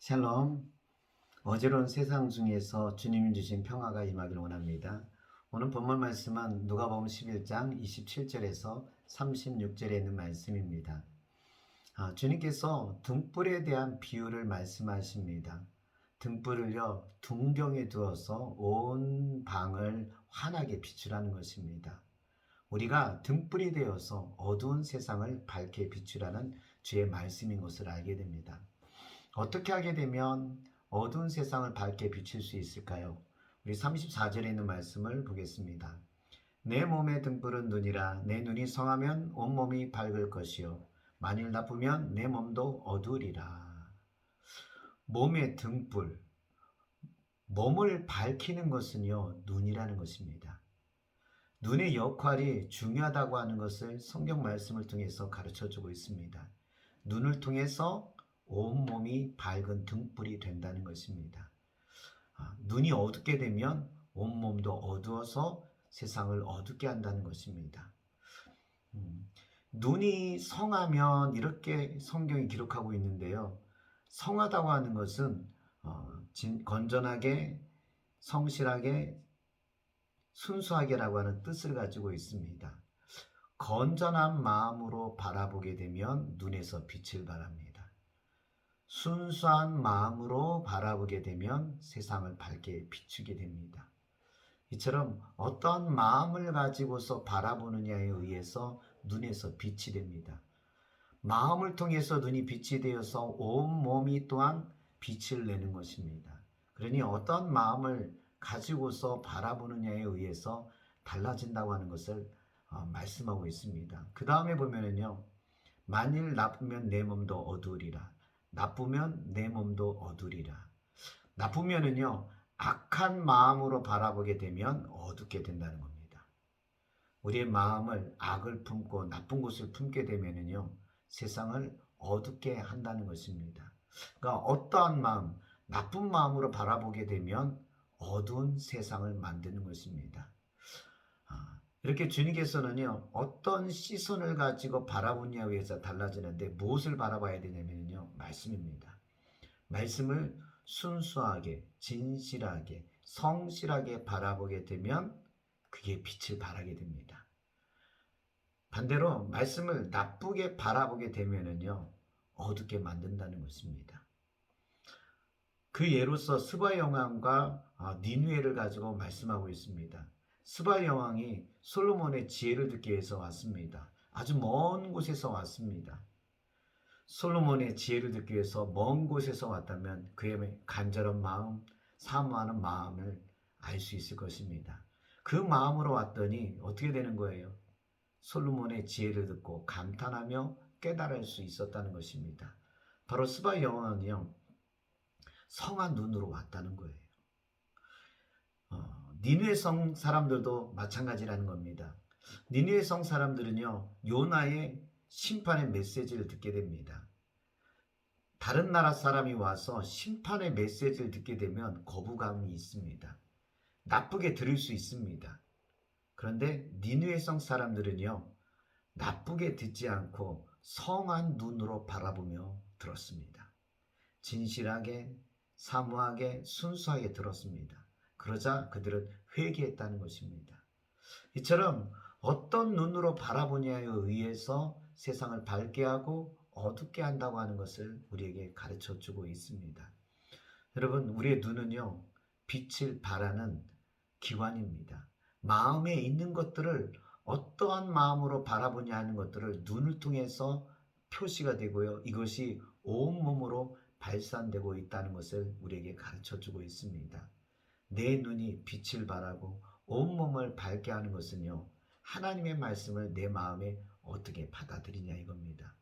샬롬. 어제로운 세상 중에서 주님이 주신 평화가 임하길 원합니다. 오늘 본문 말씀은 누가복음 11장 27절에서 36절에 있는 말씀입니다. 주님께서 등불에 대한 비유를 말씀하십니다. 등불을요, 둔경에 두어서 온 방을 환하게 비추라는 것입니다. 우리가 등불이 되어서 어두운 세상을 밝게 비추라는 주의 말씀인 것을 알게 됩니다. 어떻게 하게 되면 어두운 세상을 밝게 비칠 수 있을까요? 우리 34절에 있는 말씀을 보겠습니다. 내 몸의 등불은 눈이라. 내 눈이 성하면 온몸이 밝을 것이요 만일 나쁘면 내 몸도 어두우리라. 몸의 등불, 몸을 밝히는 것은요, 눈이라는 것입니다. 눈의 역할이 중요하다고 하는 것을 성경 말씀을 통해서 가르쳐주고 있습니다. 눈을 통해서 온몸이 밝은 등불이 된다는 것입니다. 눈이 어둡게 되면 온몸도 어두워서 세상을 어둡게 한다는 것입니다. 눈이 성하면 이렇게 성경이 기록하고 있는데요. 성하다고 하는 것은 건전하게, 성실하게, 순수하게라고 하는 뜻을 가지고 있습니다. 건전한 마음으로 바라보게 되면 눈에서 빛을 발합니다. 순수한 마음으로 바라보게 되면 세상을 밝게 비추게 됩니다. 이처럼 어떤 마음을 가지고서 바라보느냐에 의해서 눈에서 빛이 됩니다. 마음을 통해서 눈이 빛이 되어서 온 몸이 또한 빛을 내는 것입니다. 그러니 어떤 마음을 가지고서 바라보느냐에 의해서 달라진다고 하는 것을 말씀하고 있습니다. 그 다음에 보면은요, 만일 나쁘면 내 몸도 어두우리라. 나쁘면 내 몸도 어두리라. 나쁘면은요, 악한 마음으로 바라보게 되면 어둡게 된다는 겁니다. 우리의 마음을 악을 품고 나쁜 것을 품게 되면은요, 세상을 어둡게 한다는 것입니다. 그러니까 어떠한 마음, 나쁜 마음으로 바라보게 되면 어두운 세상을 만드는 것입니다. 이렇게 주님께서는요, 어떤 시선을 가지고 바라보냐에 의해서 달라지는데 무엇을 바라봐야 되냐면요, 말씀입니다. 말씀을 순수하게, 진실하게, 성실하게 바라보게 되면 그게 빛을 발하게 됩니다. 반대로 말씀을 나쁘게 바라보게 되면은요, 어둡게 만든다는 것입니다. 그 예로서 스바 여왕과 니느웨를 가지고 말씀하고 있습니다. 스바 여왕이 솔로몬의 지혜를 듣기 위해서 왔습니다. 아주 먼 곳에서 왔습니다. 솔로몬의 지혜를 듣기 위해서 먼 곳에서 왔다면 그의 간절한 마음, 사모하는 마음을 알 수 있을 것입니다. 그 마음으로 왔더니 어떻게 되는 거예요? 솔로몬의 지혜를 듣고 감탄하며 깨달을 수 있었다는 것입니다. 바로 스바 여왕은요, 성한 눈으로 왔다는 거예요. 니느웨 성 사람들도 마찬가지라는 겁니다. 니느웨 성 사람들은요, 요나의 심판의 메시지를 듣게 됩니다. 다른 나라 사람이 와서 심판의 메시지를 듣게 되면 거부감이 있습니다. 나쁘게 들을 수 있습니다. 그런데 니느웨 성 사람들은요, 나쁘게 듣지 않고 성한 눈으로 바라보며 들었습니다. 진실하게, 사모하게, 순수하게 들었습니다. 그러자 그들은 회개했다는 것입니다. 이처럼 어떤 눈으로 바라보냐에 의해서 세상을 밝게 하고 어둡게 한다고 하는 것을 우리에게 가르쳐 주고 있습니다. 여러분, 우리의 눈은요, 빛을 발하는 기관입니다. 마음에 있는 것들을 어떠한 마음으로 바라보냐 하는 것들을 눈을 통해서 표시가 되고요. 이것이 온몸으로 발산되고 있다는 것을 우리에게 가르쳐 주고 있습니다. 내 눈이 빛을 발하고 온몸을 밝게 하는 것은요, 하나님의 말씀을 내 마음에 어떻게 받아들이냐 이겁니다.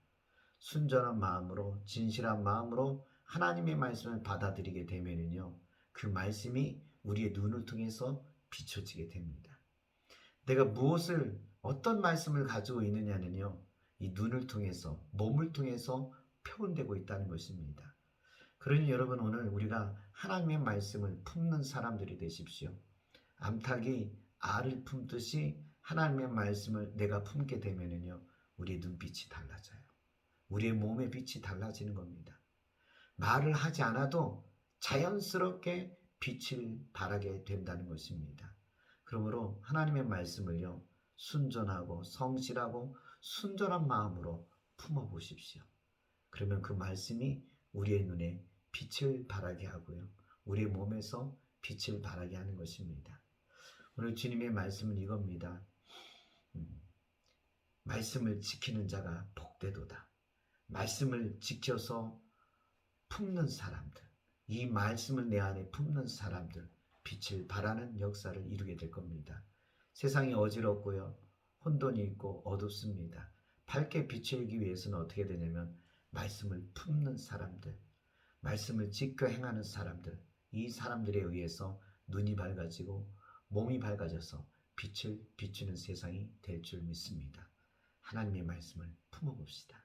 순전한 마음으로, 진실한 마음으로 하나님의 말씀을 받아들이게 되면은요, 그 말씀이 우리의 눈을 통해서 비춰지게 됩니다. 내가 어떤 말씀을 가지고 있느냐는요, 이 눈을 통해서, 몸을 통해서 표현되고 있다는 것입니다. 그러니 여러분, 오늘 우리가 하나님의 말씀을 품는 사람들이 되십시오. 암탉이 알을 품듯이 하나님의 말씀을 내가 품게 되면은요, 우리의 눈빛이 달라져요. 우리의 몸의 빛이 달라지는 겁니다. 말을 하지 않아도 자연스럽게 빛을 발하게 된다는 것입니다. 그러므로 하나님의 말씀을요, 순전하고 성실하고 순전한 마음으로 품어 보십시오. 그러면 그 말씀이 우리의 눈에 빛을 발하게 하고요, 우리의 몸에서 빛을 발하게 하는 것입니다. 오늘 주님의 말씀은 이겁니다. 말씀을 지키는 자가 복되도다. 말씀을 지켜서 품는 사람들, 이 말씀을 내 안에 품는 사람들, 빛을 발하는 역사를 이루게 될 겁니다. 세상이 어지럽고요, 혼돈이 있고 어둡습니다. 밝게 비추기 위해서는 어떻게 되냐면 말씀을 품는 사람들, 말씀을 지켜 행하는 사람들, 이 사람들에 의해서 눈이 밝아지고 몸이 밝아져서 빛을 비추는 세상이 될 줄 믿습니다. 하나님의 말씀을 품어봅시다.